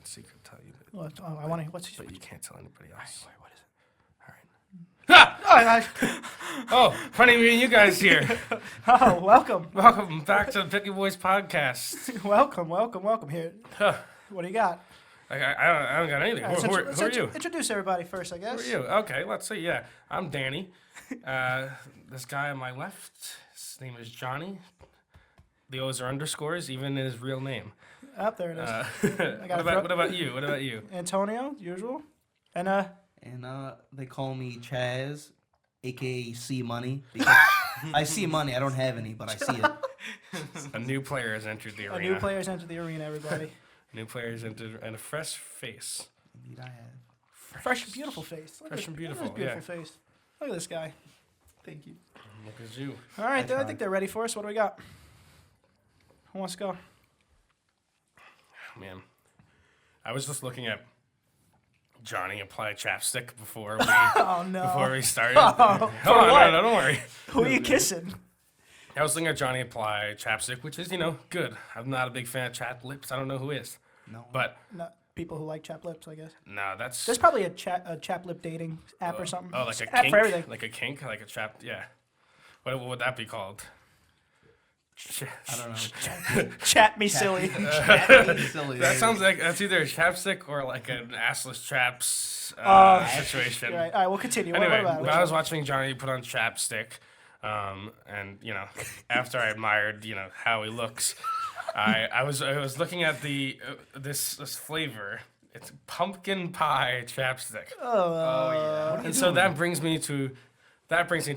secret to tell you. What? Oh, I want to. What's? But you can't tell anybody else. Wait, what is it? All right. Oh, funny meeting you guys here. Oh, welcome. Welcome back to the Picky Boys podcast. welcome here. Huh. What do you got? I don't got anything. All right, Who are you? Introduce everybody first, I guess. Who are you? Okay, let's see. Yeah, I'm Danny. This guy on my left, his name is Johnny. The O's are underscores, even in his real name. Up there it is. What about you? What about you? Antonio, usual. And they call me Chazz, aka C Money. I see money. I don't have any, but I see it. A new player has entered the arena. a new player's entered the arena, everybody. New players entered, and a fresh face. Indeed, I have. Fresh, beautiful face. Fresh and beautiful, Look at this beautiful face. Look at this guy. Thank you. Look at you. All right, I think they're ready for us. What do we got? Who wants to go? Man, I was just looking at Johnny apply chapstick before we before we started. Oh, Hold on, no, don't worry. Who are you kissing? I was looking at Johnny apply chapstick, which is good. I'm not a big fan of chapped lips. I don't know who is. No. But Not people who like chapped lips, I guess. no, that's There's probably a chapped lip dating app or something. oh, like a app kink, for everything. like a kink, like a chapped. Yeah. What would that be called? I don't know. Chat me silly. Silly. That sounds like that's either a chapstick or like an assless chaps situation. Right. All right, we'll continue. Anyway, what about it? when I was watching Johnny put on chapstick, and after I admired how he looks, I was looking at the this flavor. It's pumpkin pie chapstick. Oh, And so that brings me to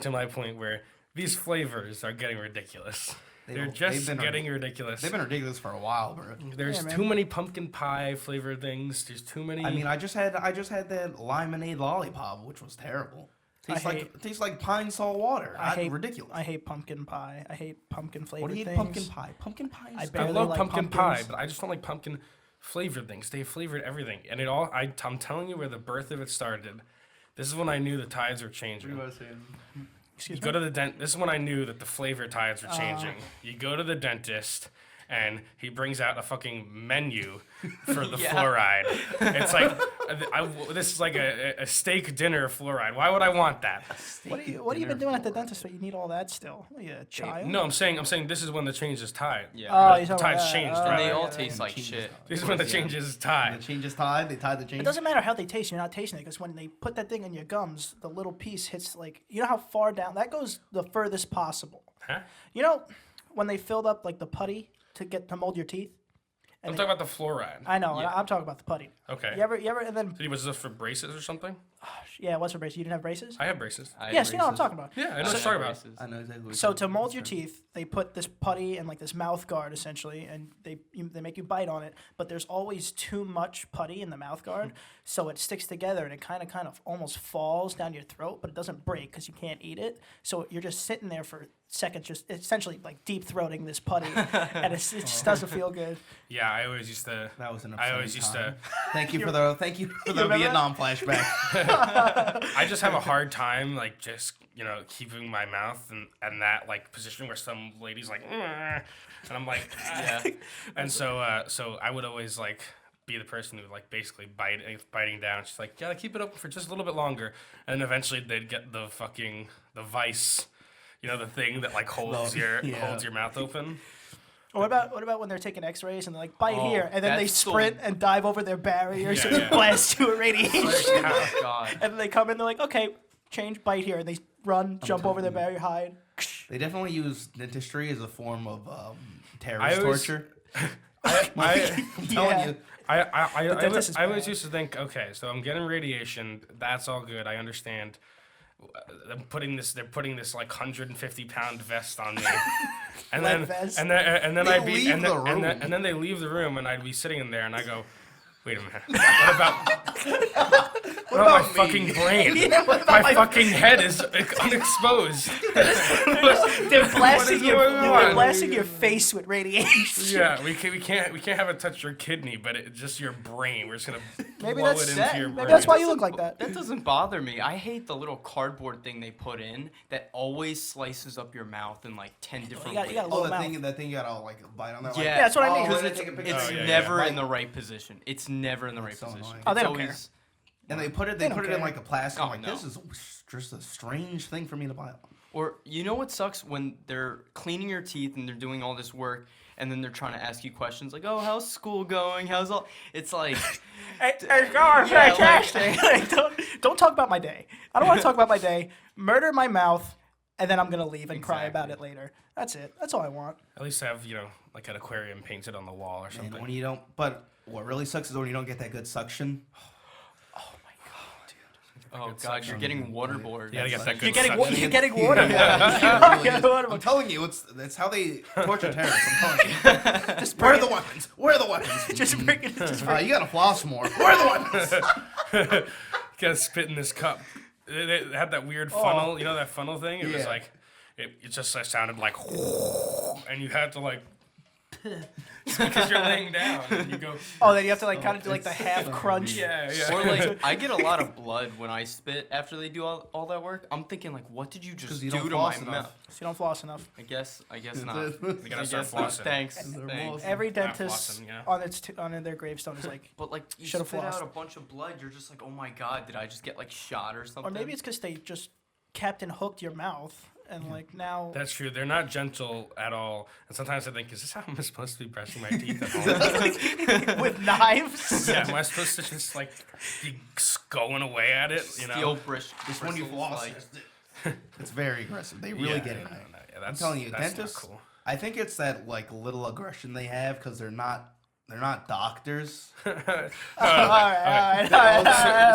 my point where these flavors are getting ridiculous. They're just getting ridiculous. They've been ridiculous for a while, bro. There's too many pumpkin pie flavored things. There's too many. I mean, I just had that lemonade lollipop, which was terrible. Tastes like pine salt water. Ridiculous. I hate pumpkin pie. I hate pumpkin flavored What do you things. hate pumpkin pie? Pumpkin pie. I Is barely I love like pumpkin pumpkins. pie, but I just don't like pumpkin flavored things. They flavored everything, and it all. I'm telling you where the birth of it started. This is when I knew the tides were changing. Excuse You me? go to the dent. This is when I knew that the flavor tides were changing. You go to the dentist, and he brings out a fucking menu for the fluoride. It's like this is like a steak dinner fluoride. Why would I want that? What have you been doing at the dentist that you need all that still? Are you a child? No, I'm saying this is when the changes tide. Yeah. Oh, The you're talking tides about changed. that. And right? they all yeah, taste yeah. like shit. This is when the changes tide. The change is tied. They tied the change. It doesn't matter how they taste. You're not tasting it because when they put that thing in your gums, the little piece hits you know how far down that goes the furthest possible. Huh? You know when they filled up like the putty to mold your teeth. I'm talking about the fluoride. I know. I'm talking about the putty. Okay. You ever and then Was this for braces or something? yeah, what's for braces? You didn't have braces? I have braces. Yes, you know what I'm talking about. Yeah, I know what you're talking about. I know exactly. What So you're to talking mold about. your teeth, they put this putty and like this mouth guard essentially, and they make you bite on it. But there's always too much putty in the mouth guard, so it sticks together and it kind of almost falls down your throat, but it doesn't break because you can't eat it. So you're just sitting there for seconds, just essentially like deep throating this putty, and it just doesn't feel good. Yeah, I always used to. That was an I upsetting always used time. to. Thank you for the remember Vietnam flashback. I just have a hard time, like, just, keeping my mouth in that, like, position where some lady's like, "Mm," and I'm like, Yeah. And so I would always, like, be the person who, like, basically biting down. She's like, yeah, keep it open for just a little bit longer. And then eventually they'd get the vice, the thing that, like, holds your mouth open. Or what about when they're taking X-rays and they're like bite here, and then they that's so- sprint and dive over their barriers Yeah, and yeah. blast you at radiation, Oh, God. and then they come in, they're like, okay, change, bite here, and they run, jump over their barrier, hide. They definitely use dentistry as a form of I terrorist always- torture. I I'm telling you. dentist is I always bad. used to think, okay, so I'm getting radiation. That's all good. I understand. They're putting this like 150-pound vest on me, and Lead then vest. and then They I'd be leave and the then, and, then, room. and then they leave the room, and I'd be sitting in there, and I go, wait a minute, what about What my about fucking brain? Yeah, what about My fucking head is unexposed. They're blasting going on? they're blasting your face with radiation. Yeah, we can't have it touch your kidney, but just your brain. We're just gonna Maybe blow that's it into your brain. maybe that's why you look like that. That doesn't bother me. I hate the little cardboard thing they put in that always slices up your mouth in like 10 different you got ways. little Oh, mouth. that thing you gotta like bite on that. Yeah, Like, Yeah, that's what I mean. Because Because they take a picture. it's Oh, yeah, never yeah. in the right position. It's never in the right so position. annoying. Oh, they It's don't care. always- And they put don't it in care. like a plastic. I'm Oh, like, no. this is just a strange thing for me to buy. Or you know what sucks when they're cleaning your teeth and they're doing all this work and then they're trying to ask you questions like, "Oh, how's school going? How's all?" It's like, It's going Yeah, fantastic. Like, don't talk about my day. I don't want to talk about my day. Murder my mouth, and then I'm gonna leave and cry about it later. That's it. That's all I want. At least have like an aquarium painted on the wall or And something. when you don't, but what really sucks is when you don't get that good suction. oh god, you're getting waterboard. You gotta get that good You're getting suction. you're getting water. I'm telling you, that's how they torture terrorists. I'm telling you. Just Where are bring the weapons? Where are the weapons? it. Just bring it. Just bring You gotta floss more. Where are the weapons? You gotta spit in this cup. They had that weird funnel, you know that funnel thing? It was Yeah. like, it just sounded like, and you had to like, because you're laying down and you go, Oh, then you have to like kind of do like the half crunch. yeah, yeah. Or like, I get a lot of blood when I spit after they do all that work. I'm thinking like, what did you just 'Cause you do don't to my floss enough. mouth? So you don't floss enough. I guess not. You gotta I start guess not. flossing. Thanks. They're Thanks. Every Not dentist flossing, yeah. on their gravestone is like, But like, you Should've spit flossed. out a bunch of blood. You're just like, oh my god, did I just get like shot or something? or maybe it's because they just Captain Hooked your mouth, and like now. That's true. They're not gentle at all. And sometimes I think, is this how I'm supposed to be brushing my teeth at home? With knives. Yeah, am I supposed to just like be going away at it? You know? steel brish. Just when you bristles, floss, like, it's very aggressive. They really Yeah, get it. no, no, yeah, I'm that's, telling you, that's dentists. not cool. I think it's that like little aggression they have because they're not doctors. all right.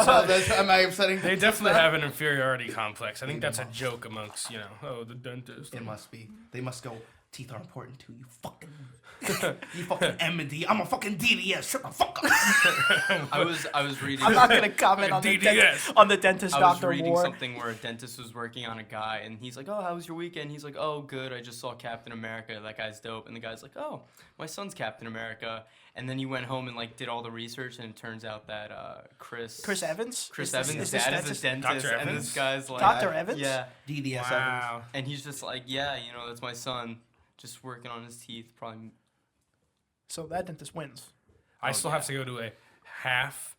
So that's, am I upsetting? They definitely have an inferiority complex. I think that's a joke amongst, oh, the dentist. It must be. They must go. Teeth are important too. You fucking. You fucking M&D. I'm a fucking DDS. Shut the fuck up. I was reading. I'm not gonna comment on the, DDS. on the dentist I was Dr. reading War. something where a dentist was working on a guy, and he's like, "Oh, how was your weekend?" He's like, "Oh, good. I just saw Captain America. That guy's dope." And the guy's like, "Oh, my son's Captain America." And then he went home and like did all the research, and it turns out that Chris Evans. Chris Is this- Evans' is this dad is a dentist, Dr. and Evans? this guy's like, Dr. Evans? yeah, DDS. Evans. Wow. and he's just like, yeah, that's my son, just working on his teeth, probably. So that dentist wins. I still have to go to a half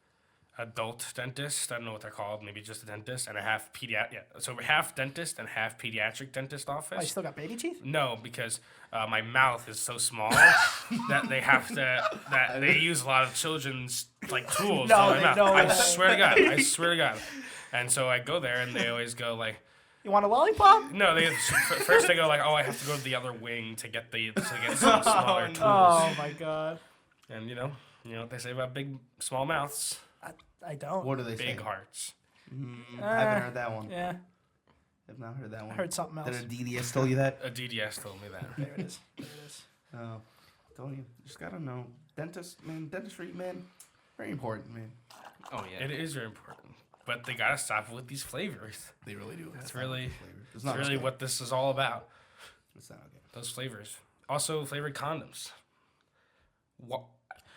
adult dentist. I don't know what they're called. Maybe just a dentist and a half pediatric. Yeah, so half dentist and half pediatric dentist Oh, you office. still got baby teeth? No, because my mouth is so small that they use a lot of children's like tools. No, on my they mouth. don't. I swear to God. I swear to God. And so I go there and they always go like, You want a lollipop? no, first they go like, oh, I have to go to the other wing to get some smaller tools. Oh my god. And you know what they say about big, small mouths, I don't. What do they big say? hearts. I haven't heard that one. Yeah, I've not heard that one. I heard something else. Did a DDS told you that? A DDS told me that. There it is. There it is. Oh, don't you? Just gotta know. Dentistry, man, very important, man. Oh yeah. It is very important, but they gotta stop with these flavors. They really do. That's really, It's that's really okay. what this is all about. It's not okay. Those flavors. Also, flavored condoms. What?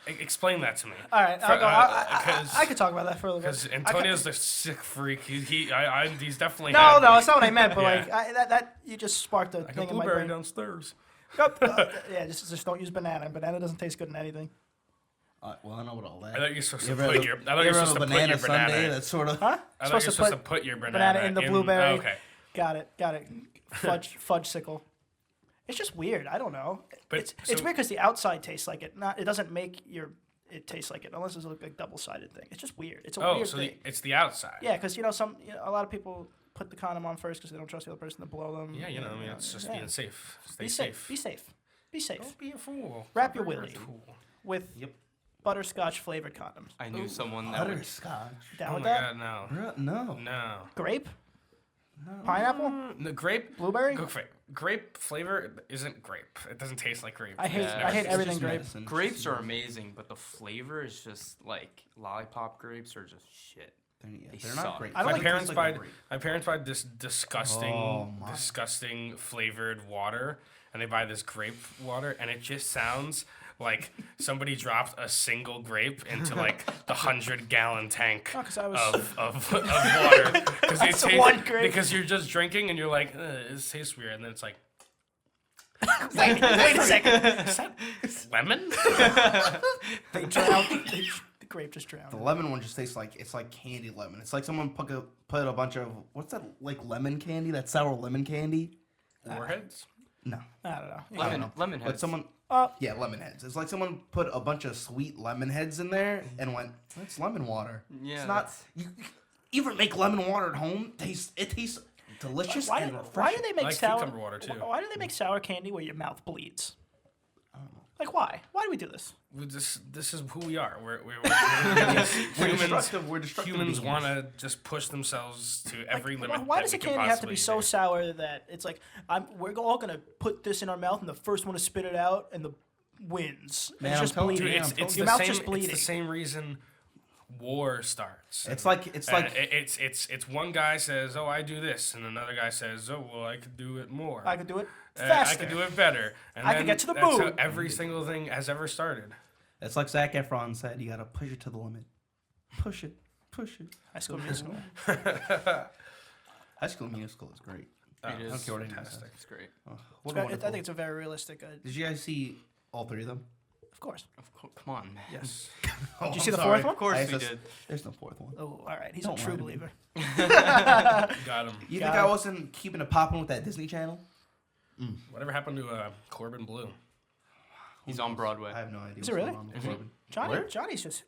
Explain that to me. All right, For- I could talk about that for a little bit. Because Antonio's the sick freak. He's definitely. No, had no, me. that's not what I meant. But Yeah. like that you just sparked a Like a thing in my blueberry brain. downstairs. Yeah, just don't use banana. Banana doesn't taste good in anything. Well, I know what all that. I thought you're supposed to ever have put a- your. I you thought you're ever have supposed a to put banana your sundae? banana. That's sort of. Huh? I thought you're supposed to put your banana in the blueberry. Oh, okay. Got it. Fudge sickle. It's just weird. I don't know. But It's so- weird because the outside tastes like it. It doesn't make it taste like it unless it's like a double-sided thing. It's just weird. It's a Oh, weird so thing. it's the outside. Yeah, because a lot of people put the condom on first because they don't trust the other person to blow them. Yeah, I mean, it's just Yeah. being safe. Stay Be safe. safe. Be safe. Be safe. Don't be a fool. Wrap your Very willy. cool. With Yep. butterscotch flavored condoms. I knew someone that would. Butterscotch. Down Oh with my that? God, no. No. No. Grape? Pineapple? The grape. Blueberry? Grape flavor isn't grape. It doesn't taste like grape. I hate Yeah. I hate It's everything just grape. medicine. Grapes are amazing, but the flavor is just like lollipop grapes are just shit. They're not suck. great. I don't My like parents tastes buy a grape. this disgusting, Oh, my. disgusting flavored water, and they buy this grape water, and it just sounds like somebody dropped a single grape into like the 100-gallon tank Oh, 'cause I was- of water. Because That's one grape. because you're just drinking and you're like, it tastes weird, and then it's like, Wait a second. Is that lemon? they drowned? The grape just drowned. The lemon one just tastes like it's like candy lemon. It's like someone put a bunch of what's that like lemon candy? That sour lemon candy? Warheads? No, I don't know. I don't know. Lemon But heads. someone. Uh, Yeah, lemon heads. It's like someone put a bunch of sweet lemon heads in there and went, "That's lemon water." Yeah, it's not. You even make lemon water at home. It tastes delicious Why, and why refreshing. do they make like sour? cucumber water, too. Why do they make sour candy where your mouth bleeds? Like why? Why do we do this? This is who we are. We're We're destructive humans beings. want to just push themselves to every Like, limit. why that does we a can candy have to be possibly so do. sour that it's like we're all gonna put this in our mouth and the first one to spit it out and the wins. Man, it's I'm just telling you, bleeding. man, It's your the mouth's same. just bleeding. It's the same reason war starts. It's like It's one guy says, "Oh, I do this," and another guy says, "Oh, well, I could do it more. I could do it I faster. could do it better." And I could then get to the that's how moon. every single thing has ever started. it's like Zac Efron said. You gotta push it to the limit. Push it. Push it. High School Musical. High School Musical is great. Oh, It I don't is care what anyone fantastic. says. It's great. What I a wonderful. think it's a very realistic. Did you guys see all three of them? Of course. Come on, man. Yes. Oh, Did you I'm see the sorry. fourth one? Of course we ISS did. There's no fourth one. Oh, all right. He's Don't a true lie to me. believer. Got him. You Got think I him. wasn't keeping it popping with that Disney Channel? Whatever happened to Corbin Blue? He's on Broadway. I have no idea. Is it what's really? going on with Corbin. Johnny's just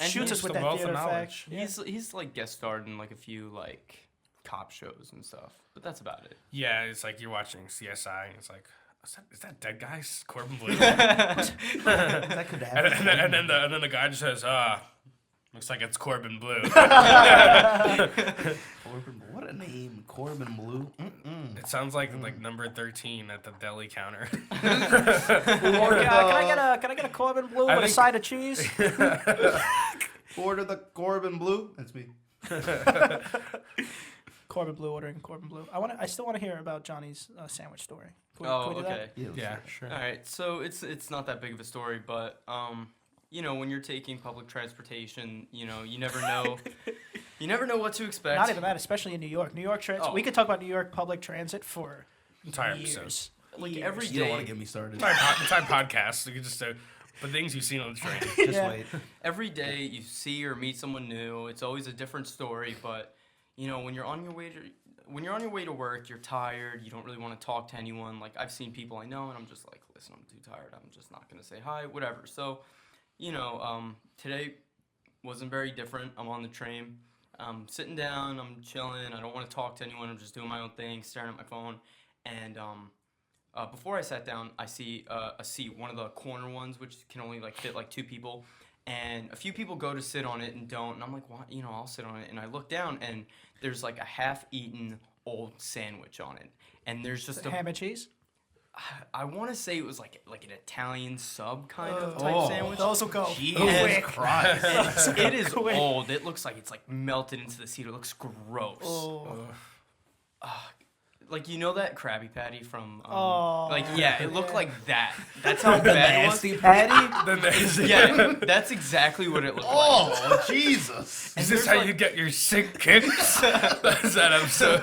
And shoots he's us with the that wealth of theater knowledge. fact. Yeah. He's like guest starred in like a few like cop shows and stuff, but that's about it. Yeah, it's like you're watching CSI, and it's like, is that dead guy's Corbin Blue? That could and, happen. and then the guy just says, looks like it's Corbin Blue. Corbin, what a name, Corbin Blue. It sounds like number 13 at the deli counter. Can I get a Corbin Blue I with a think- side of cheese? Order the Corbin Blue. That's me. Corbin Blue ordering Corbin Blue. I still want to hear about Johnny's sandwich story. Can Oh, we do that? okay. Yeah, sure. All right, so it's not that big of a story, but when you're taking public transportation, you never know, you never know what to expect. Not even that, especially in New York. New York transit. Oh. We could talk about New York public transit for Entire years. episode. Like Years. every You don't want day, to get me started. Entire podcast. You can just the things you've seen on the train. Just Yeah. wait. every day you see or meet someone new. It's always a different story, but when you're on your way to work, you're tired. You don't really want to talk to anyone. Like I've seen people I know, and I'm just like, listen, I'm too tired. I'm just not gonna say hi, whatever. So, today wasn't very different. I'm on the train. I'm sitting down. I'm chilling. I don't want to talk to anyone. I'm just doing my own thing, staring at my phone. And before I sat down, I see a seat, one of the corner ones, which can only fit two people. And a few people go to sit on it and don't. And I'm like, why? I'll sit on it. And I look down, and there's like a half-eaten old sandwich on it. And there's just ham and cheese. I want to say it was like an Italian sub kind of Oh. type sandwich. Those will go. Jesus quick. Christ. It is Quick. old. It looks like it's like melted into the seat. It looks gross. Oh. Like that Krabby Patty from Oh. it looked like that. That's how bad it was. Nasty Patty. Then there's Yeah, that's exactly what it looked like. Oh, Jesus. Is this how you get your sick kicks? That's that episode.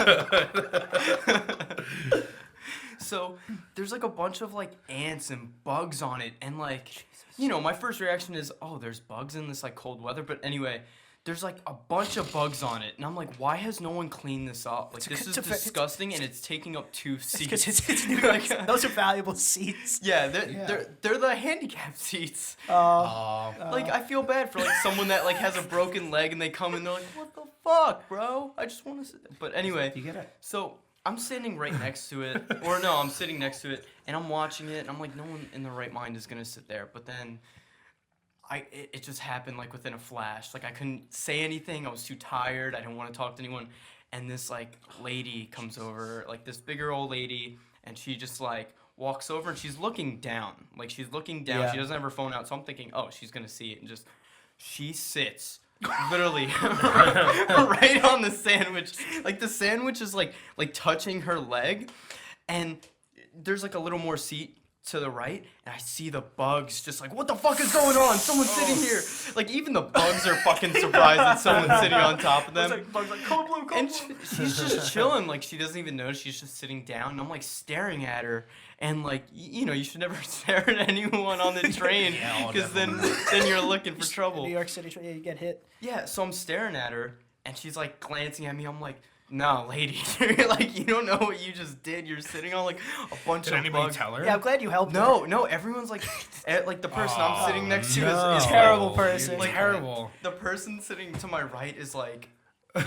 So there's like a bunch of like ants and bugs on it, and my first reaction is, oh, there's bugs in this like cold weather. But anyway, there's like a bunch of bugs on it, and I'm like, why has no one cleaned this up? Like this is disgusting, and it's taking up 2 Because seats. it's New York. Those are valuable seats. Yeah, they're the handicap seats. Oh. Like I feel bad for like someone that like has a broken leg, and they come and they're like, what the fuck, bro? I just want to sit. But anyway, You get it? so I'm standing right next to it, or no, I'm sitting next to it, and I'm watching it, and I'm like, no one in their right mind is gonna sit there. But then, it just happened like within a flash. Like I couldn't say anything. I was too tired. I didn't want to talk to anyone. And this like lady comes over, like this bigger old lady, and she just like walks over, and she's looking down. Like she's looking down. Yeah. She doesn't have her phone out. So I'm thinking, oh, she's gonna see it, and she sits literally right on the sandwich. Like the sandwich is like touching her leg, and there's like a little more seat to the right, and I see the bugs just like, what the fuck is going on? Someone's sitting here. Like even the bugs are fucking surprised that someone's sitting on top of them. Bugs like, cold blue, And she's just chilling, like she doesn't even know she's just sitting down. And I'm like staring at her, and like you know, you should never stare at anyone on the train, because then you're looking for trouble. New York City, you get hit. Yeah, so I'm staring at her, and she's like glancing at me. I'm like, no, lady, like you don't know what you just did. You're sitting on like a bunch Did of anybody bugs. tell her? Yeah, I'm glad you helped. No, everyone's like, like the person I'm sitting next to is Terrible person. Like terrible. the person sitting to my right is like, like,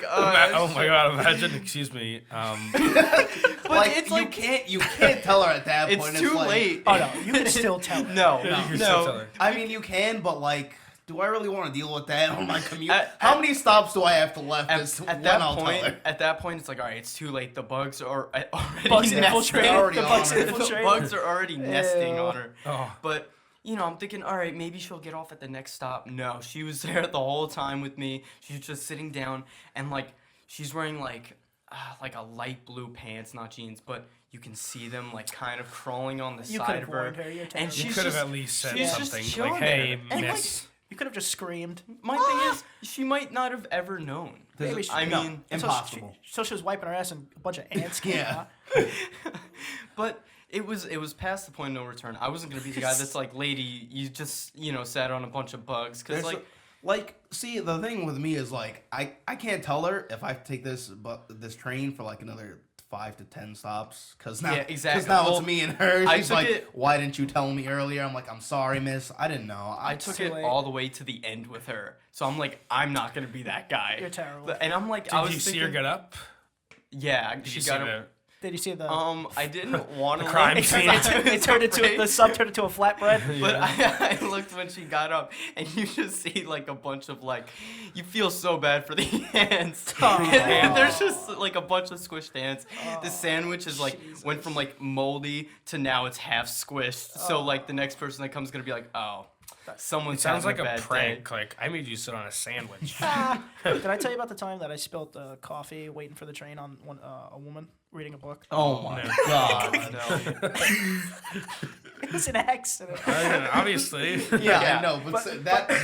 Oh my god! Imagine. Excuse me. but Like it's you like can't tell her at that it's point. too like, late. Oh no, you can still tell. No, You can still tell her. I mean, you can, but like, do I really want to deal with that on my commute? At- How many stops do I have to left? At, Is at when that I'll tell point, her. it's like, all right, it's too late. The bugs are already Bugs nesting. infiltrate. already The on bugs her. The infiltrate. bugs are already nesting Ew. on her. Oh. But you know, I'm thinking, all right, maybe she'll get off at the next stop. No, she was there the whole time with me. She's just sitting down, and like she's wearing like a light blue pants, not jeans, but you can see them like kind of crawling on the You could side have of her. warned her. You're And terrible. You she's could have just- at least said she's just something chilling like, "Hey, there. And, miss." You could have just screamed. My thing is, she might not have ever known. Maybe I no. mean, Impossible. So she was wiping her ass and a bunch of ants came Yeah. out. but it was past the point of no return. I wasn't gonna be the guy that's like, lady, you just sat on a bunch of bugs, because There's like see, the thing with me is like I can't tell her if I take this train for like another 5 to 10 stops, because now Yeah, exactly. Because now Well, it's me and her. I She's took like, it- why didn't you tell me earlier? I'm like, I'm sorry, miss. I didn't know. I took too it late. all the way to the end with her, so I'm like, I'm not gonna be that guy. You're terrible. And I'm like, I Did was you see thinking, her get up? Yeah, Did she you see got the? her. Did you see the? I didn't want to. The crime scene. It turned into the sub turned into a flatbread. But I looked when she got up, and you just see like a bunch of like, you feel so bad for the ants. And there's just like a bunch of squished ants. The sandwich is like went from like moldy to now it's half squished. So like the next person that comes is gonna be like, oh, someone It sounds like having a bad prank. day. Like I made you sit on a sandwich. Did I tell you about the time that I spilled coffee waiting for the train on a woman reading a book? Oh my No. god. No. It was an accident. Obviously. Yeah, Yeah. I know, but that's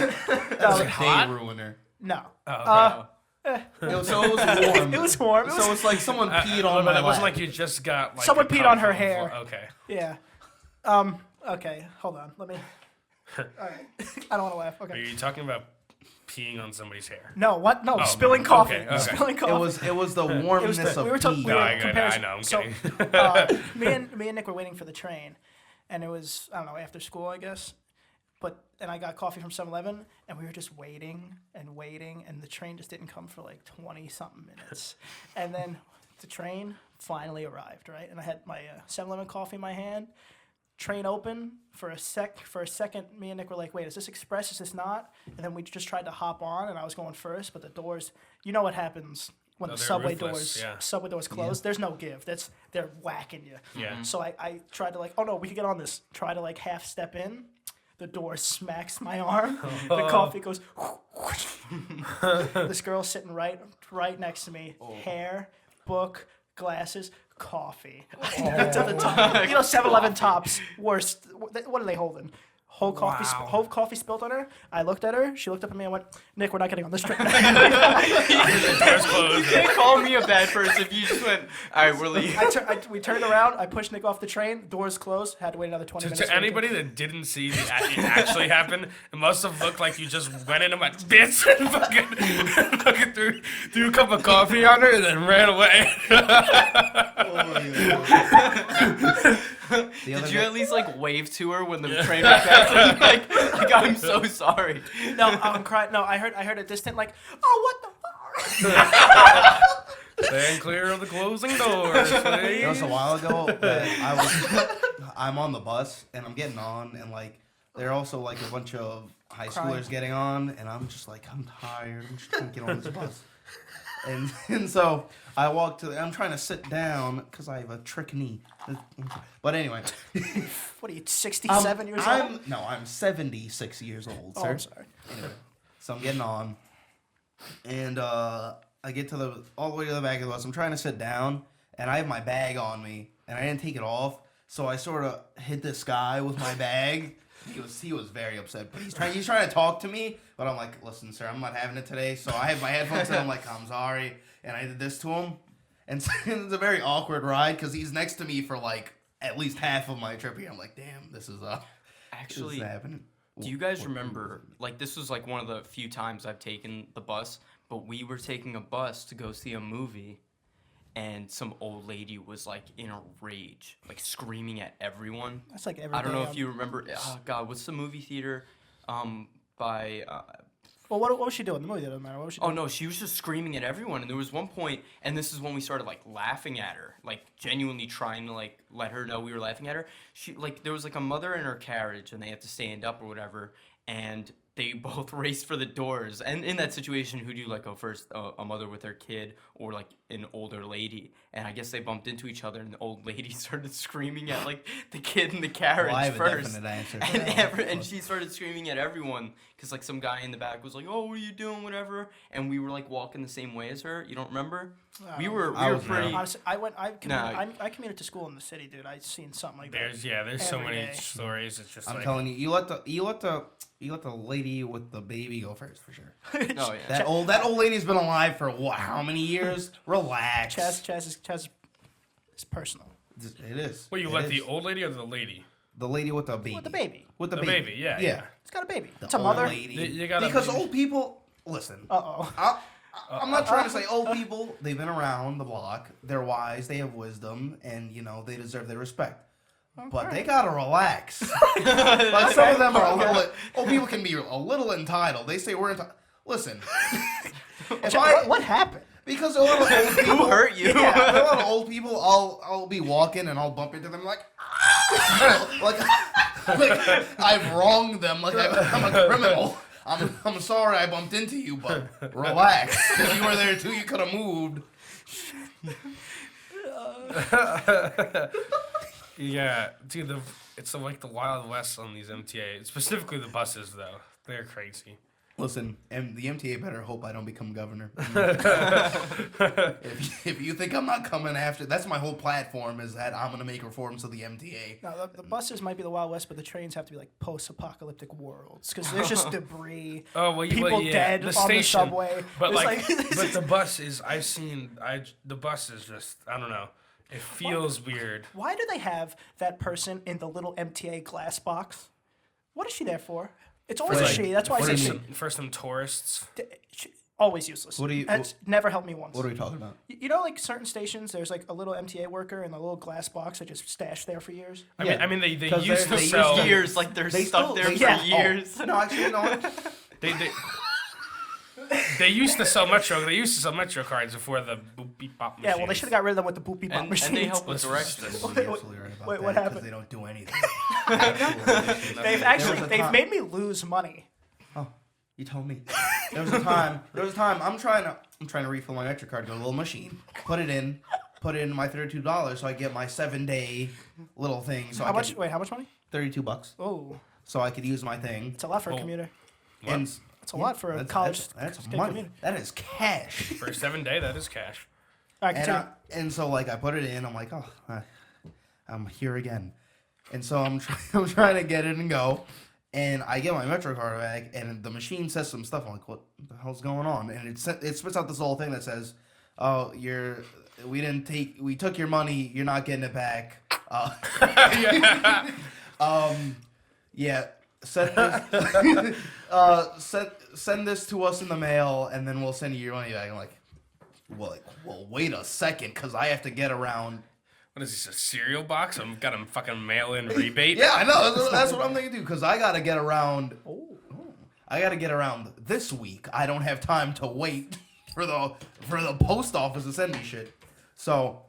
No, a day ruiner. no. Oh, okay. So it was warm. It was warm. It was, So it's like someone peed on but my it wasn't lap. like you just got like Someone a peed cup on her of- hair. Okay. yeah. Okay. Hold on. Let me. All right. I don't want to laugh. Are Okay. you talking about peeing on somebody's hair? No. What? No. Oh, spilling coffee. okay, okay. Spilling coffee. It was the It was warmness the, of we were pee. talking. We No, were I comparing. know. I'm so, kidding. me and Nick were waiting for the train, and it was I don't know after school I guess, and I got coffee from 7-Eleven, and we were just waiting, and the train just didn't come for like 20 something minutes, and then the train finally arrived, right? And I had my 7-Eleven coffee in my hand. Train open for a second. Me and Nick were like, "Wait, is this express? Is this not?" And then we just tried to hop on, and I was going first, but the doors. You know what happens when No, the they're subway ruthless, doors yeah. subway doors close? There's no give. They're whacking you. Yeah. So I tried to like, oh no, we can get on this. Try to like half step in. The door smacks my arm. The coffee goes. This girl sitting right next to me. Hair, book, glasses, coffee. To the top. You know, 7-Eleven tops. Worst. What are they holding? Whole coffee, Wow. whole coffee spilled on her. I looked at her. She looked up at me and went, "Nick, we're not getting on this train." Doors closed. You can't call me a bad person if you just went, all right, we're leaving. We turned around. I pushed Nick off the train. Doors closed. Had to wait another 20 minutes. To anybody that didn't see it actually happen, it must have looked like you just went in and went, bitch, and fucking threw a cup of coffee on her and then ran away. Did you at least like wave to her when the train was passing? like I'm so sorry. No, I'm crying. No, I heard a distant like, "Oh, what the fuck?" Stand clear of the closing doors, please. It was a while ago that I'm on the bus and I'm getting on, and like there are also like a bunch of high Crying. schoolers getting on, and I'm just like, I'm tired. I'm just trying to get on this bus. And so I walk I'm trying to sit down because I have a trick knee. But anyway. What are you, 67 years old? No, I'm 76 years old, sir. Oh, I'm sorry. Anyway, so I'm getting on. And I get all the way to the back of the bus. I'm trying to sit down, and I have my bag on me, and I didn't take it off. So I sort of hit this guy with my bag. He was very upset, but he's trying to talk to me, but I'm like, listen, sir, I'm not having it today. So I have my headphones in. I'm like, I'm sorry, and I did this to him, and so it's a very awkward ride because he's next to me for like at least half of my trip here. I'm like, damn, this is Actually, this is happening. do you guys remember? Like, this was like one of the few times I've taken the bus, but we were taking a bus to go see a movie. And some old lady was like in a rage, like screaming at everyone. That's like every I don't day know if you remember. Oh God, what's the movie theater? By. Well, what was she doing? The movie doesn't matter. What was she Oh doing? no, she was just screaming at everyone, and there was one point, and this is when we started like laughing at her, like genuinely trying to like let her know we were laughing at her. She like there was like a mother in her carriage, and they had to stand up or whatever, and they both raced for the doors. And in that situation, who do you like go first? A mother with her kid or like an older lady? And I guess they bumped into each other, and the old lady started screaming at like the kid in the carriage Well, I have first. a definite answer. And she started screaming at everyone because like some guy in the back was like, "Oh, what are you doing?" Whatever. And we were like walking the same way as her. You don't remember? We were was pretty. Honestly, I commuted to school in the city, dude. I've seen something like that. There's so Every many day. stories. It's just I'm like telling you, you let the lady with the baby go first for sure. No, yeah. That old lady's been alive for what? How many years? Relax. Chazz is personal. It is. Well, you It let is. the old lady or the lady? The lady with the baby. With the baby. With the The baby. baby, yeah. Yeah. It's got a baby. The It's a old mother. lady. You gotta because be- old people. Listen. Uh-oh. I'm not trying to say old people. They've been around the block. They're wise. They have wisdom, and they deserve their respect. But they gotta relax. Like some of them are a little. Old people can be a little entitled. They say we're entitled. Listen. What happened? Because a lot of old people Who hurt you? Yeah, a lot of old people. I'll be walking and I'll bump into them like like I've wronged them. Like I'm a criminal. I'm sorry I bumped into you, but relax. If you were there too, you could have moved. Yeah, dude, it's like the Wild West on these MTA. Specifically the buses, though. They're crazy. Listen, and the MTA better hope I don't become governor. if you think I'm not coming after, that's my whole platform is that I'm gonna make reforms to the MTA. No, the buses might be the Wild West, but the trains have to be like post-apocalyptic worlds because there's just debris. Oh well, People dead on the subway. But It's but the bus is. The bus is just. I don't know. It feels weird. Why do they have that person in the little MTA glass box? What is she there for? It's always a Like, she. That's why I what say do you she. mean? For some tourists. Always useless. What do you- That's never helped me once. What are we talking about? You know, like certain stations, there's like a little MTA worker in a little glass box that just stashed there for years. I mean, they 'Cause used to they used sell. Years, like they're They stuck still- there they- for yeah. years. Oh, no, actually, you know what? They used to sell Metro. They used to sell Metro cards before the boop beep bop machines. Yeah, well, they should have got rid of them with the boop beep bop And machines. they help with Listen, directions. You're absolutely right about Wait, that, what 'cause happened? They don't do anything. They've time- made me lose money. Oh, you told me. There was a time. I'm trying to refill my Metro card to a little machine. Put it in my $32 so I get my 7-day little thing. So How much? Wait, how much money? $32. Oh, So I could use my thing. it's a lot for a Oh. commuter. And It's a lot for a college. That's kid money. commuter. That is cash. For a 7-day, that is cash. All right, And continue. and so like I put it in. I'm like, oh, I'm here again. And so I'm trying to get it and go. And I get my Metro card back, and the machine says some stuff. I'm like, what the hell's going on? And it spits out this little thing that says, oh, we took your money. You're not getting it back. Yeah. Send this to us in the mail, and then we'll send you your money back. I'm like, well, wait a second, because I have to get around. What is this, a cereal box? I'm got a fucking mail-in rebate? Yeah, I know. That's what I'm thinking too, because I got to get around. I got to get around this week. I don't have time to wait for the post office to send me shit. So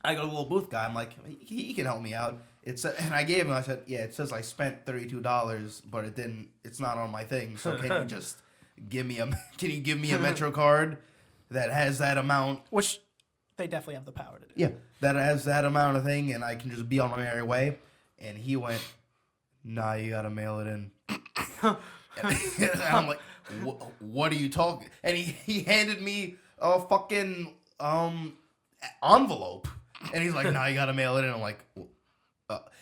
I go to the little booth guy. I'm like, he can help me out. And I gave him. I said, yeah, it says I spent $32, but it didn't. It's not on my thing. So can you just give me a Metro card? that has that amount. Which they definitely have the power to do. Yeah, that has that amount of thing, and I can just be on my merry way. And he went, nah, you gotta mail it in. And I'm like, what are you talking? And he handed me a fucking envelope, and he's like, nah, you gotta mail it in. I'm like,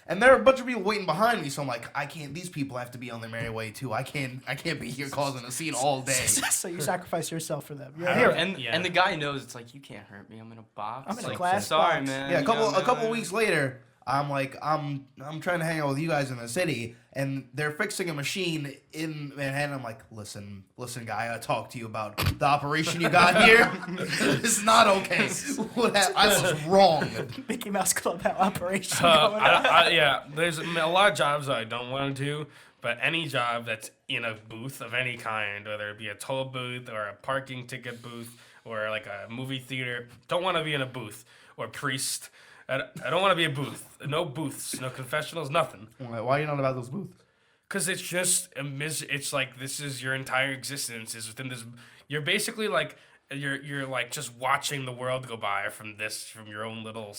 and there are a bunch of people waiting behind me, so I'm like, I can't. These people have to be on their merry way too. I can't be here causing a scene all day. So you sacrifice yourself for them. You're a I hero. don't- And the guy knows it's like, you can't hurt me. I'm in a box. I'm in a like, glass sorry, box. man. Yeah, you know, a couple weeks later, I'm like, I'm trying to hang out with you guys in the city, and they're fixing a machine in Manhattan. I'm like, listen, guy, I gotta talk to you about the operation you got here. It's not okay. I was wrong. Mickey Mouse Clubhouse operation going on. Yeah, there's a lot of jobs that I don't want to do, but any job that's in a booth of any kind, whether it be a toll booth or a parking ticket booth or like a movie theater, don't want to be in a booth. Or priest. I don't want to be a booth. No booths, no confessionals, nothing. Why are you not about those booths? Because it's just it's like this is your entire existence is within this. You're basically like you're like just watching the world go by from your own little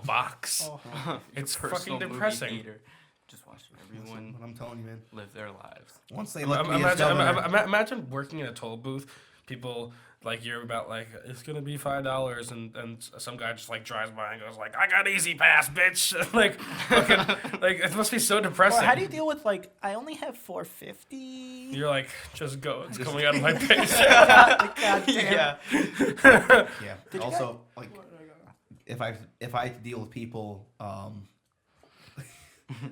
box. Oh. It's Your fucking personal movie depressing. theater. Just watching everyone What I'm telling you, man. live their lives. Once they let me as Imagine, governor, imagine working in a toll booth. People like you're about like it's gonna be $5, and some guy just like drives by and goes like, I got Easy Pass, bitch. Like fucking, like it must be so depressing. Or how do you deal with like I only have $4.50? You're like, just go. It's coming out of my face. God damn. Yeah. yeah. Did you Also, like, if I have to deal with people,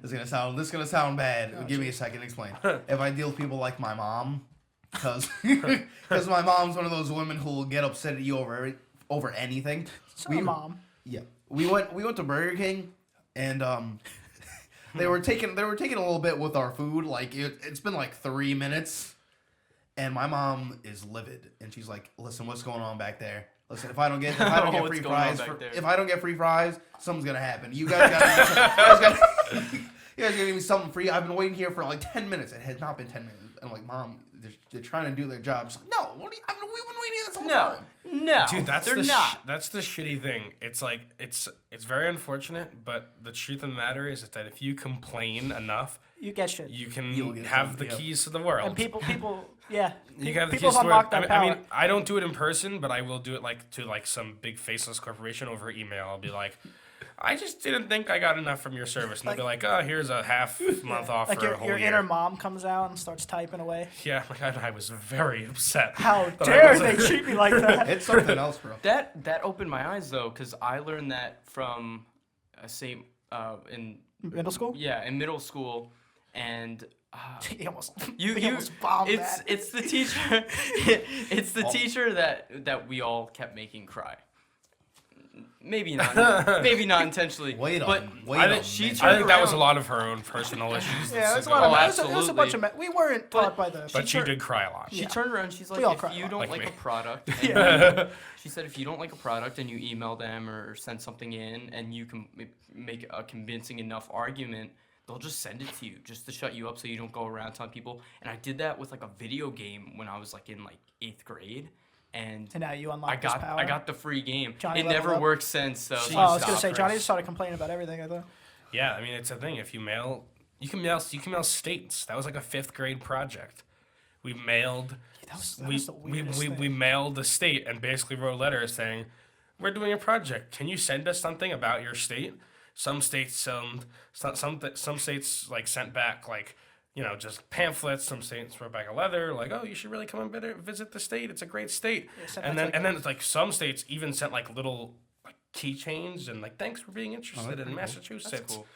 this is gonna sound bad. Give me a second to explain. If I deal with people like my mom, because my mom's one of those women who will get upset at you over anything. It's my mom. Yeah, we went to Burger King, and they were taking a little bit with our food. Like it's been like 3 minutes, and my mom is livid, and she's like, "Listen, what's going on back there? Listen, if I don't get What's free going on fries, back there? if I don't get free fries, something's gonna happen. You guys gotta give me something free. I've been waiting here for like 10 minutes. It has not been 10 minutes. And I'm like, Mom, they're trying to do their job. She's like, no, we've been waiting here this whole time. No. Dude, they're not. That's the shitty thing. It's like it's very unfortunate, but the truth of the matter is that if you complain enough, You get shit. you can You'll get have something, the yeah. keys to the world. And people, yeah. You got the people keys to the unlock world. that I power. mean, I don't do it in person, but I will do it like to like some big faceless corporation over email. I'll be like, I just didn't think I got enough from your service, and they'll be like, oh, here's a half month off Like for a your, whole your year. inner mom comes out and starts typing away. Yeah, like I was very upset. How that I dare wasn't- they treat me like that? It's something else, bro. That opened my eyes though, because I learned that from in Middle school? in middle school, and He almost, you he almost bombed that. it's the teacher it's the teacher that we all kept making cry. Maybe not intentionally. I think she I turned think that was a around- lot of her own personal issues. Yeah, it was a that lot of. Oh, It was a bunch of. We weren't taught by the. But she did cry a lot. She Yeah. turned around. She's like, all if cry a you lot. don't Like like me. a product, and she said, if you don't like a product and you email them or send something in, and you can make a convincing enough argument, they'll just send it to you just to shut you up, so you don't go around telling people. And I did that with like a video game when I was like in like 8th grade, and now you unlock this power. I got the free game. Johnny it leveled never up. worked since though. Oh, So I was gonna stopped. say Johnny just started complaining about everything. I thought. Yeah, I mean it's a thing. If you mail, you can mail states. That was like a 5th grade project. We mailed. That was we the weirdest we thing. mailed the state and basically wrote letters saying, "We're doing a project. Can you send us something about your state?" Some states some states like sent back like, you know, just pamphlets. Some states wrote back a letter like, "Oh, you should really come and visit the state. It's a great state." sent And back then like it's like some states even sent like little like keychains and like, "Thanks for being interested in Massachusetts." cool.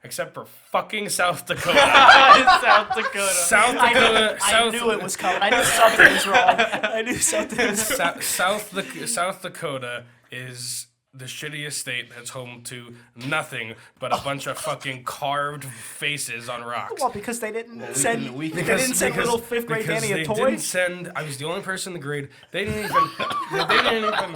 Except for fucking South Dakota. South Dakota. South Dakota. I knew it was coming. I knew something was wrong. I knew something was wrong. South Dakota is the shittiest state that's home to nothing but a bunch of fucking carved faces on rocks. Well, because they didn't send. we can- They didn't send little 5th grade because Danny a they toy. didn't send. I was the only person in the grade. They didn't even.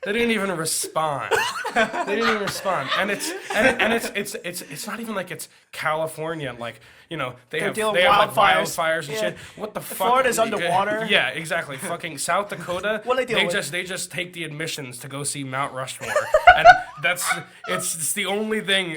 They didn't even respond. They didn't even respond. And it's not even like it's California and like, you know, they have dealing like with wildfires. wildfires and Yeah. shit. What the fuck? Florida's underwater. Yeah, exactly. Fucking South Dakota. What they deal with? They just take the admissions to go see Mount Rushmore. And it's the only thing.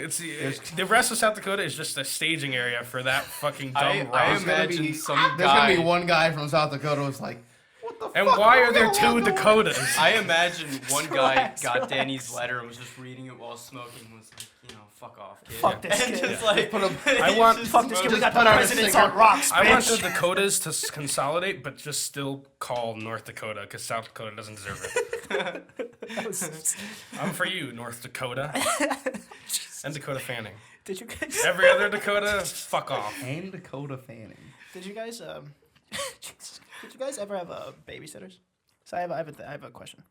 The rest of South Dakota is just a staging area for that fucking dumb I rock. imagine some There's gonna guy. be one guy from South Dakota who's like, what the And fuck? why are there two Dakotas? I imagine one guy Relax, got relax. Danny's letter and was just reading it while smoking. Was like, you know, fuck off, kid. Fuck this and kid. just like, I want- just Fuck this kid. We smoking. got the put out a presidents cigarette. on rocks, I want the bitch. Dakotas to consolidate, but just still call North Dakota because South Dakota doesn't deserve it. I'm for you, North Dakota. And Dakota Fanning. Did you guys? Every other Dakota, fuck off. And Dakota Fanning. Did you guys? Jesus. Did you guys ever have babysitters? So I have a question.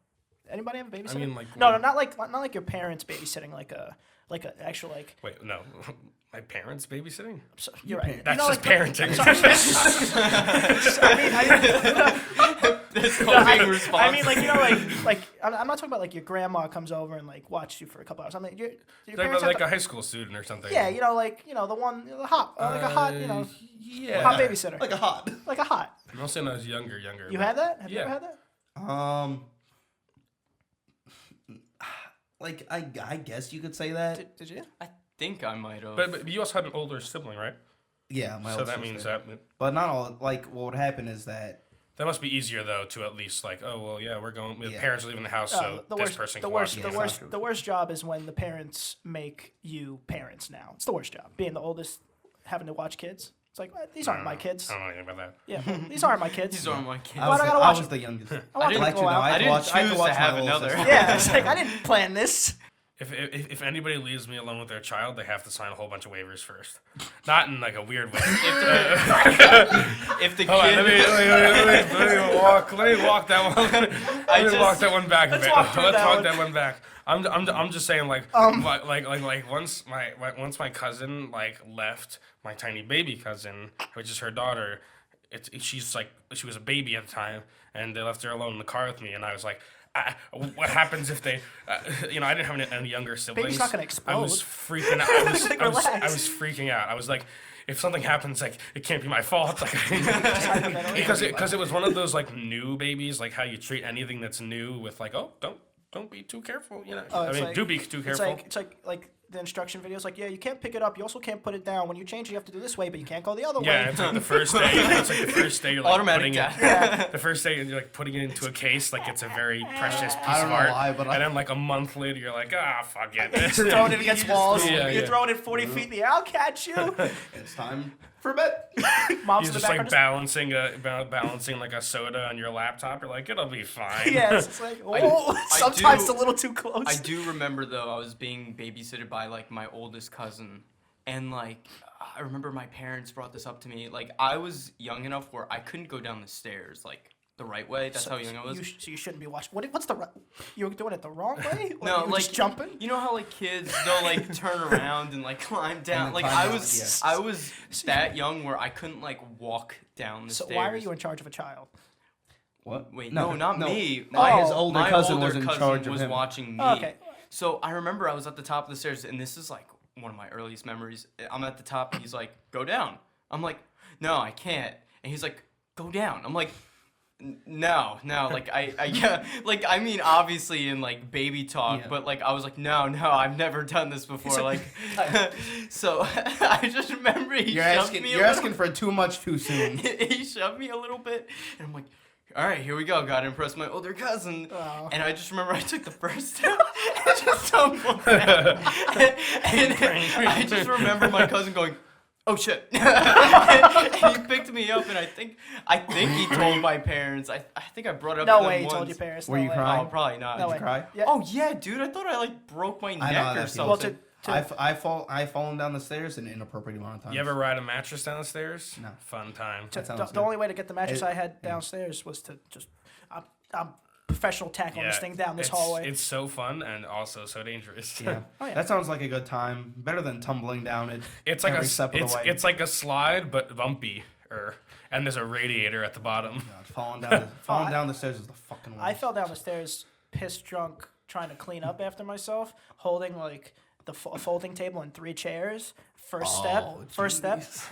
Anybody have a babysitter? I mean, like, no, not like your parents babysitting, like a actual like. Wait, no. My parents babysitting? So, you're right. That's You know, just like, parenting. That's No, called being I responsible. mean, like, you know, like I'm not talking about like your grandma comes over and like watches you for a couple hours. I mean, your parents have Like to- a high school student or something. yeah, you know, like the one, the hot, like a hot, Yeah. hot babysitter, Like a hot. like a hot. Mostly when I was younger. You had that? Have you Yeah. ever had that? Like I guess you could say that. Did you? I think I might have. But you also had an older sibling, right? Yeah, my So older that means sister. that But not all. Like what would happen is that must be easier though to at least like, oh well, yeah, we're going. The Yeah. parents are leaving the house, so the this worst, person the can worst, watch the me. worst, the worst job is when the parents make you parents. Now it's the worst job. Being the oldest, having to watch kids. It's like these aren't my kids. I don't know anything about that. Yeah, these aren't my kids. These are my kids. I Why was, do I gotta I watch was it? the youngest. I want didn't- them to Actually, go no, out. I had to didn't watch. I had choose to to watch have my older another. sister. Yeah, it's like I didn't plan this. If anybody leaves me alone with their child, they have to sign a whole bunch of waivers first. Not in like a weird way. If the Hold on, kid, let me walk that one. Let me just- walk that one back a bit. walk through Let's that walk one. that one back. I'm just saying like once my cousin like left my tiny baby cousin, which is her daughter. She was a baby at the time, and they left her alone in the car with me, and I was like, what happens if they, I didn't have any younger siblings. Baby's not gonna I was explode. freaking out. I was, Like, I was relax. freaking out. I was like, if something happens, like it can't be my fault. Like, because it was one of those like new babies, like how you treat anything that's new with like, oh, don't be too careful. You know, I it's mean, like- do be too careful. It's like the instruction videos. Like, yeah, you can't pick it up. You also can't put it down. When you change, you have to do this way, but you can't go the other Yeah, way. it's like the first day. It's like the first day you're like Automatic putting it. death. The first day you're like putting it into a case, like it's a very precious piece I don't of know art. why, but and then like a month later, you're like, fuck it. Throwing it against walls. Yeah, You're yeah. throwing it 40 feet in the air. I'll catch you. It's time for bed. Mom's You're in the just like background. balancing like a soda on your laptop. You're like, it'll be fine. Yeah, it's like, oh, sometimes it's a little too close. I do remember though, I was being babysitted by like my oldest cousin, and like I remember my parents brought this up to me. Like I was young enough where I couldn't go down the stairs like the right way. That's how young I was. So you shouldn't be watching. What's the? You were doing it the wrong way? Or No, you were like just jumping. You know how like kids they'll like turn around and like climb down. then Like climb I down, was, yeah. I was that young where I couldn't like walk down the So stairs. why are you in charge of a child? What? Wait, no, not me. No, his Oh. older My cousin older was in cousin charge of was him. watching me. Oh, okay. So I remember I was at the top of the stairs, and this is like one of my earliest memories. I'm at the top, and he's like, "Go down." I'm like, "No, I can't." And he's like, "Go down." I'm like, No, like yeah, like I mean, obviously in like baby talk, Yeah. but like I was like, no, I've never done this before, like, so I just remember he You're shoved asking. me You're asking for too much too soon. he shoved me a little bit, and I'm like, all right, here we go. Gotta impress my older cousin. Oh. And I just remember I took the first step and just tumbled down. and I just remember my cousin going, oh shit. And he picked me up, and I think he told my parents. I think I brought it up No to them way, you once. told your parents. Were no you way. crying? Oh, probably not. No Did way. you cry? Yeah. Oh yeah, dude. I thought I like broke my I know neck how or that something. feels. Well, I've fallen down the stairs an inappropriate amount of times. You ever ride a mattress down the stairs? No. Fun time. That sounds The good. only way to get the mattress I had downstairs was to just, I'm professional tackling this thing down this hallway. It's so fun and also so dangerous. Yeah. Oh, yeah. That sounds like a good time. Better than tumbling down it. It's like every step of the way. it's like a slide but bumpy, and there's a radiator at the bottom. God, falling down the stairs is the fucking worst. I fell down the stairs pissed drunk trying to clean up after myself, holding like a folding table and 3 chairs. First step.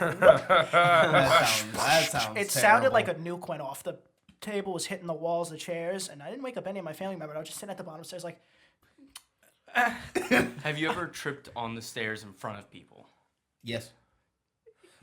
That sounds It sounded like a nuke went off. The table was hitting the walls, the chairs, and I didn't wake up any of my family members. I was just sitting at the bottom of the stairs like, Have you ever tripped on the stairs in front of people? Yes.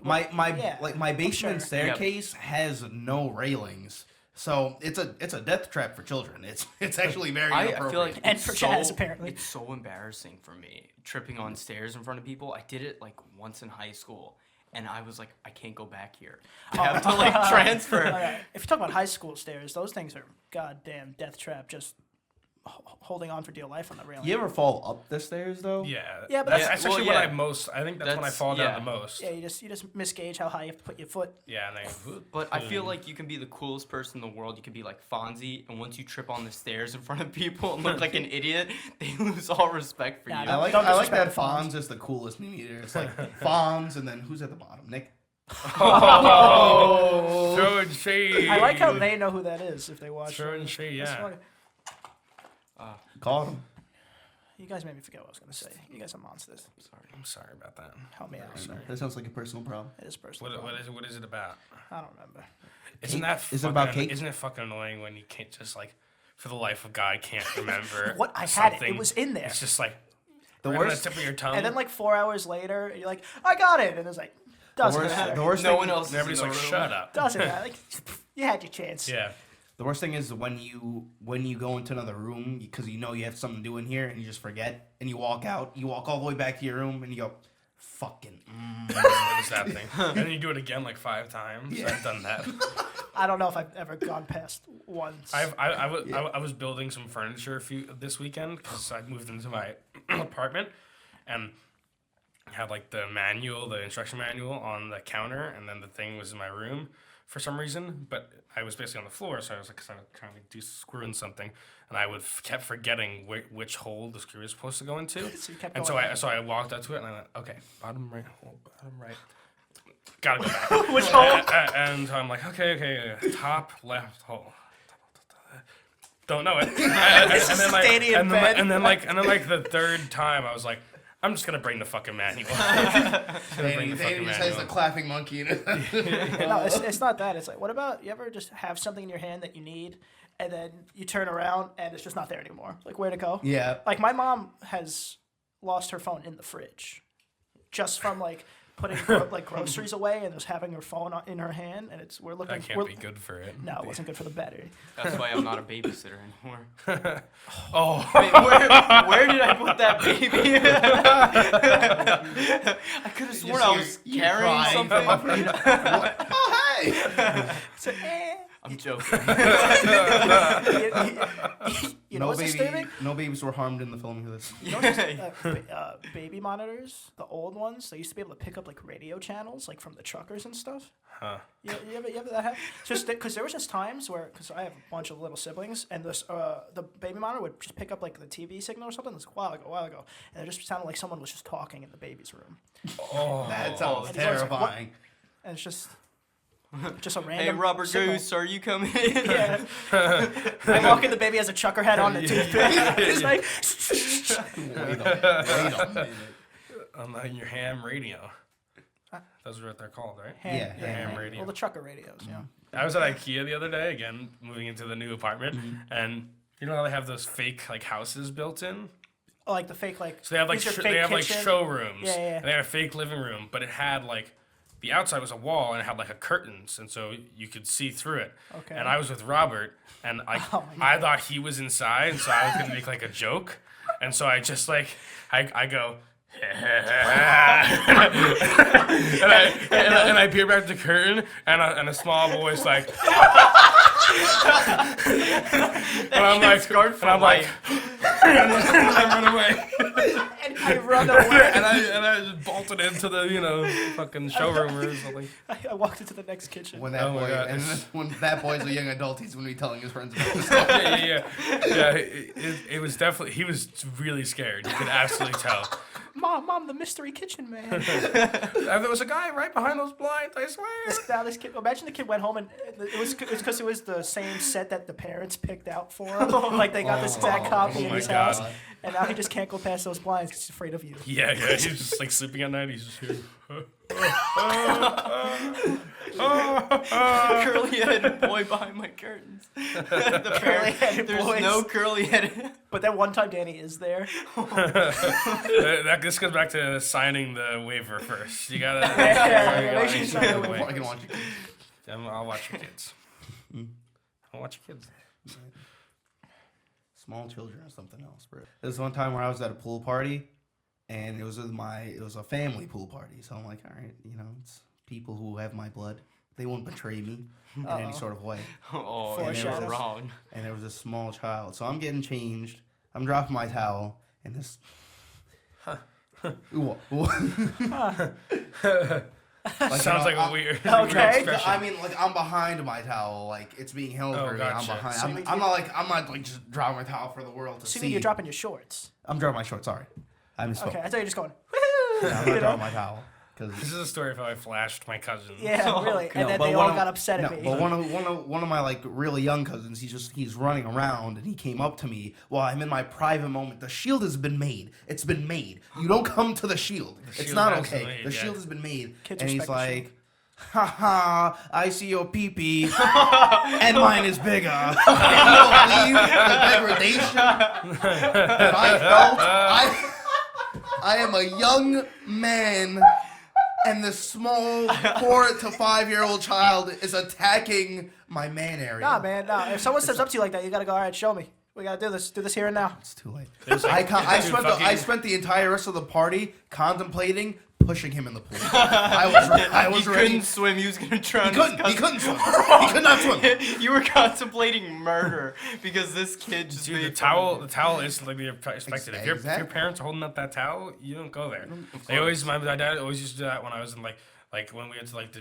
My yeah, basement sure. staircase has no railings. So it's a death trap for children. It's actually very inappropriate. I feel like And it's for so, Chazz, apparently. It's so embarrassing for me tripping on stairs in front of people. I did it like once in high school, and I was like, I can't go back here. I have to like transfer. If you talk about high school stairs, those things are goddamn death trap. Just holding on for dear life on the railing. You ever fall up the stairs though? Yeah. Yeah, but that's that's- actually well, when yeah. I think that's when I fall down the most. Yeah, you just misgauge how high you have to put your foot. Yeah, and then But I feel like you can be the coolest person in the world. You could be like Fonzie, and once you trip on the stairs in front of people and look like an idiot, they lose all respect for Nah, you. no. I like Don't that disrespect the Fonz is the coolest meme eater. It's like Fonz, and then who's at the bottom? Nick. oh, throwing shade. I like how they know who that is if they watch. Throwing shade, That's yeah. funny. Call him. You guys made me forget what I was gonna say. You guys are monsters. I'm sorry about that. Help me out. That sounds like a personal problem. It is personal. What is it about? I don't remember. Isn't that Is it about cake? Isn't it fucking annoying when you can't just like, for the life of God, can't remember What? I had it. something? It was in there. It's just like The right on worst. the tip of your tongue. And then like 4 hours later, you're like, I got it, and it's like, doesn't worst- matter. the worst No thing- one else is in everybody's the like, room. shut up. Doesn't matter. Like, you had your chance. Yeah. The worst thing is when you go into another room because you know you have something to do in here and you just forget and you walk out. You walk all the way back to your room and you go, fucking. It was that thing. And then you do it again like 5 times. Yeah. I've done that. I don't know if I've ever gone past once. I was building some furniture this weekend because I moved into my apartment and had like the instruction manual on the counter, and then the thing was in my room for some reason, but I was basically on the floor, so I was like kind of trying to do screwing something, and I kept forgetting which hole the screw is supposed to go into. So you kept And going so I walked up to it and I went, okay, bottom right hole, bottom right. Gotta go back. Which hole? And so I'm like, okay, top left hole. Don't know it. And then like the third time I was like, I'm just gonna bring the fucking manual. Danny just has the clapping monkey in it. No, it's not that. It's like, what about you ever just have something in your hand that you need, and then you turn around and it's just not there anymore? Like, where'd it go? Yeah. Like, my mom has lost her phone in the fridge, just from like putting like groceries away and just having her phone in her hand, and we're looking. That can't be good for it. No, it wasn't good for the battery. That's why I'm not a babysitter anymore. Oh. Wait, where did I put that baby? I could have sworn I was carrying something. Oh, hey! So, I'm joking. you know what's disturbing? No babies were harmed in the filming of this. You know what's baby monitors, the old ones, they used to be able to pick up like radio channels, like from the truckers and stuff. Huh. You ever that happen? Just because there was just times where, because I have a bunch of little siblings, and this the baby monitor would just pick up like the TV signal or something. It was a while ago, and it just sounded like someone was just talking in the baby's room, Oh. That sounds And he's always like, "What?" terrifying. and it's just a Hey, random. Rubber signal. Goose, are you coming in? Yeah. I walk in, the baby has a chucker head on the toothpick. It's like, Wait a minute. On your ham radio. Those are what they're called, right? Yeah, ham radio. Well, the trucker radios, yeah. I was at IKEA the other day, again, moving into the new apartment, and you know how they have those fake like houses built in? Oh, like the fake, like. So they have like these are they fake have like kitchen. showrooms. Yeah. And they had a fake living room, but it had like the outside was a wall and it had like a curtains, and so you could see through it. Okay. And I was with Robert, and Oh my I thought he was inside, so I was gonna make like a joke, and so I just like I go. and I peer back the curtain, and a small voice like, and I'm like, scarred for and I'm like, life. and I run away. And I run away. and I just bolted into the fucking showroom or something. I walked into the next kitchen. When that Oh my boy, God, and it's- when that boy's a young adult, he's gonna be telling his friends about this. Yeah. It was definitely. He was really scared. You could absolutely tell. Mom, the mystery kitchen man. And there was a guy right behind those blinds. I swear. This kid. Imagine the kid went home and it was because it was the same set that the parents picked out for him. Like they got this exact copy in my his God. house, and now he just can't go past those blinds because he's afraid of you. Yeah. He's just like sleeping at night. He's just here. Curly-headed boy behind my curtains. The Curly-headed There's boys. no curly-headed. But then one time Danny is there. This goes back to signing the waiver first. You gotta. Yeah, make sure you sign the waiver. I can watch it. I'll watch your kids. I'll watch your kids. Small children or something else, bro. There was one time where I was at a pool party, and it was a family pool party. So I'm like, all right, it's people who have my blood. They won't betray me in any sort of way. Oh, For you're sure. wrong. And there was a small child. So I'm getting changed. I'm dropping my towel, and this. Ooh, ooh. Like, Sounds like a I'm- weird. Okay. weird expression. I mean, like I'm behind my towel, like it's being held Oh, for me. gotcha. I'm behind. So I'm not like just dropping my towel for the world to So see. you're dropping your shorts. I'm dropping my shorts. Sorry, I misspoke. Okay, I thought you were just going. Yeah, I'm You not know? dropping my towel This because. is a story of how I flashed my cousin. Yeah, Oh, really. God. And then but they one all of- got upset at No, me. but one of my like really young cousins, he's running around and he came up to me while I'm in my private moment. The shield has been made. It's been made. You don't come to the shield. It's shield not has been okay. made, The yeah. shield has been made. Kids and he's respect the like, shield. ha ha, I see your pee-pee, and mine is bigger. Can you believe the degradation that I felt? I am a young man, and this small 4 to 5-year-old child is attacking my man area. Nah, man, nah. If someone steps up to you like that, you gotta go. All right, show me. We gotta do this. Do this here and now. It's too late. There's like- I fucking- spent the entire rest of the party contemplating pushing him in the pool. I was He ready. couldn't swim. He was gonna drown. He couldn't swim. He could not swim. You were contemplating murder because this kid just Dude, made the fun of you. towel is like expected. If your Exactly. parents are holding up that towel, you don't go there. They always, my dad always used to do that when I was in like when we went to like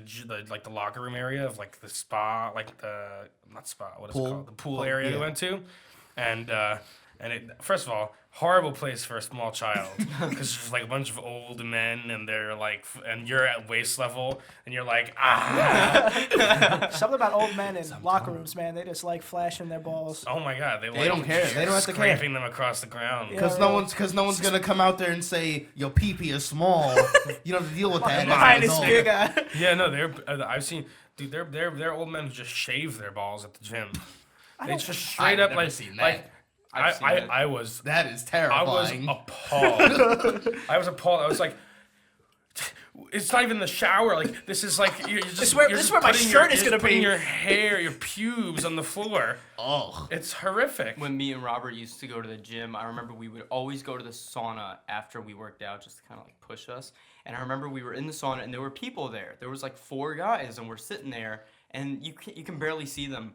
the locker room area of like the spa, like the not spa, what is it Pool. called? The pool Oh, area yeah. we went to, and it first of all, horrible place for a small child because there's like a bunch of old men and they're like, and you're at waist level and you're like, Something about old men in locker rooms, man. They just like flashing their balls. oh my god, They don't care. They don't have to care. scraping them across the ground. Yeah. Because no one's gonna come out there and say your pee-pee is small. You don't have to deal with that. Mine as is an adult. bigger. Yeah, no, I've seen, dude, they're old men who just shave their balls at the gym. They just straight I've up never like seen that. like I've seen it. I was That is I was terrifying. appalled. I was appalled. I was like, it's not even the shower. Like this is like you're just. This is where- you're this is just where my putting shirt your, is you're gonna putting be. your hair, your pubes on the floor. Oh. It's horrific. When me and Robert used to go to the gym, I remember we would always go to the sauna after we worked out just to kind of like push us. And I remember we were in the sauna and there were people there. There was like 4 guys and we're sitting there and you can barely see them.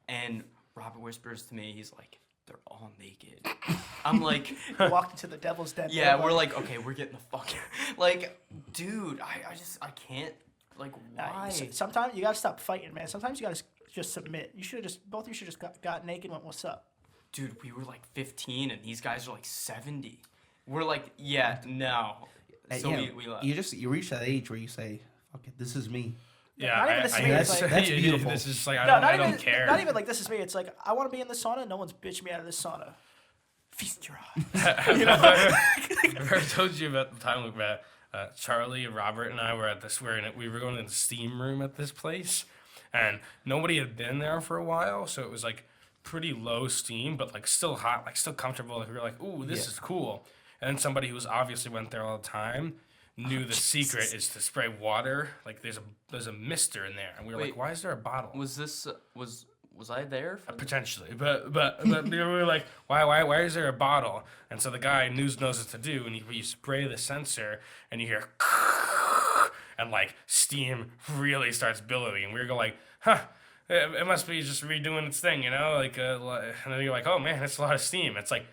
And Robert whispers to me, he's like, they're all naked. I'm like, Walked into the devil's den. yeah, bro. we're like, okay, we're getting the fuck like, dude, I can't, like, why? Sometimes you gotta stop fighting, man. Sometimes you gotta just submit. You should have both of you should just got naked and went, "What's up?" Dude, we were like 15 and these guys are like 70. We're like, yeah, no. So Yeah, we left. you reach that age where you say, "Fuck it, this is me." yeah, not even this is me, it's like- That's beautiful. This is like I No, don't care. Not even like this is me. It's like I want to be in the sauna. No one's bitching me out of this sauna. Feast your eyes. You know, I told you about the time that Charlie, Robert, and I were at this. We were going to the steam room at this place, and nobody had been there for a while, so it was like pretty low steam, but like still hot, like still comfortable. Like we were like, "Ooh, this is cool." And then somebody who was obviously went there all the time knew the secret is to spray water. Like there's a mister in there, and we were Wait. like, "Why is there a bottle?" Was this, was I there? For Potentially, but we were like, why is there a bottle? And so the guy knows what to do, and you spray the sensor, and you hear, and like steam really starts billowing, and we were like, huh, it must be just redoing its thing, you know, like, and then you're like, oh man, it's a lot of steam. It's like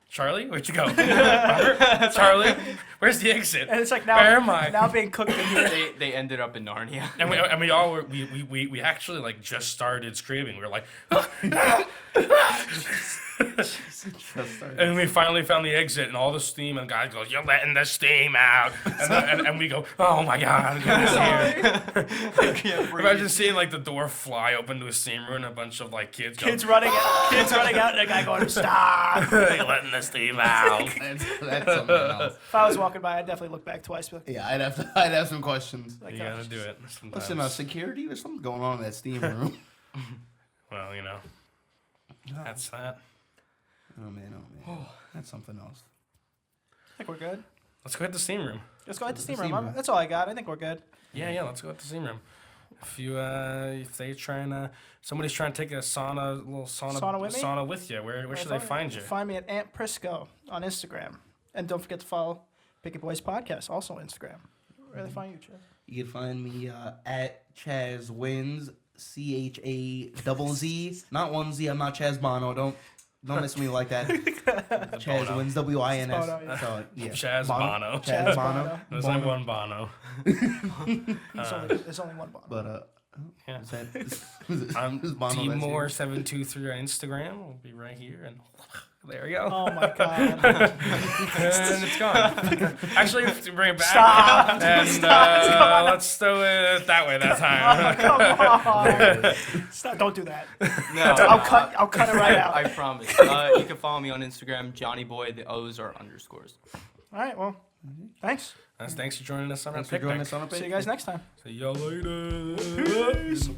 Charlie, where'd you go? Robert? Charlie, where's the exit? And it's like Where am I? now being cooked in here. They ended up in Narnia. And we all were, we actually like just started screaming. We were like, and we finally found the exit, and all the steam, and the guy goes, "You're letting the steam out," and we go, "Oh my god, get here!" Imagine seeing like the door fly open to a steam room, and a bunch of like kids Running out, and a guy going, "Stop!" You're letting the steam out. That's something else. If I was walking by, I'd definitely look back twice. Be like, Yeah, I'd have some questions. like, You gotta do it. Sometimes. Listen, security, there's something going on in that steam room. Well, you know, that's that. Oh man. That's something else. I think we're good. Let's go hit the steam room. Let's go hit the steam Steam room. room. That's all I got. I think we're good. Yeah, let's go hit the steam room. If they trying to, somebody's trying to take a little sauna with you, where should they find you? Find me at Aunt Prisco on Instagram. And don't forget to follow Picky Boys Podcast, also on Instagram. Where do they find you, Chaz? You can find me at Chazz Wins, CHAZZ, not one Z. I'm not Chazz Bono. Don't miss me like that. Chazz Bono. Wins, WINS. Bono, yeah. So, yeah. Chazz Bono. Chazz Bono. There's only one Bono. There's only one Bono. But Yeah. is that, I'm is Bono that Dmore723 on Instagram. We'll be right here, and there we go. Oh my god. And it's gone. Actually, to bring it back. Stop. And let's do it that way that time. Come on. Stop. Don't do that. No, I'll cut it right out. I promise. You can follow me on Instagram, Johnny Boy. The O's are underscores. All right, well, thanks. Thanks for joining us on our Thanks for joining picnic. us on a See you guys next time. See y'all later. Peace.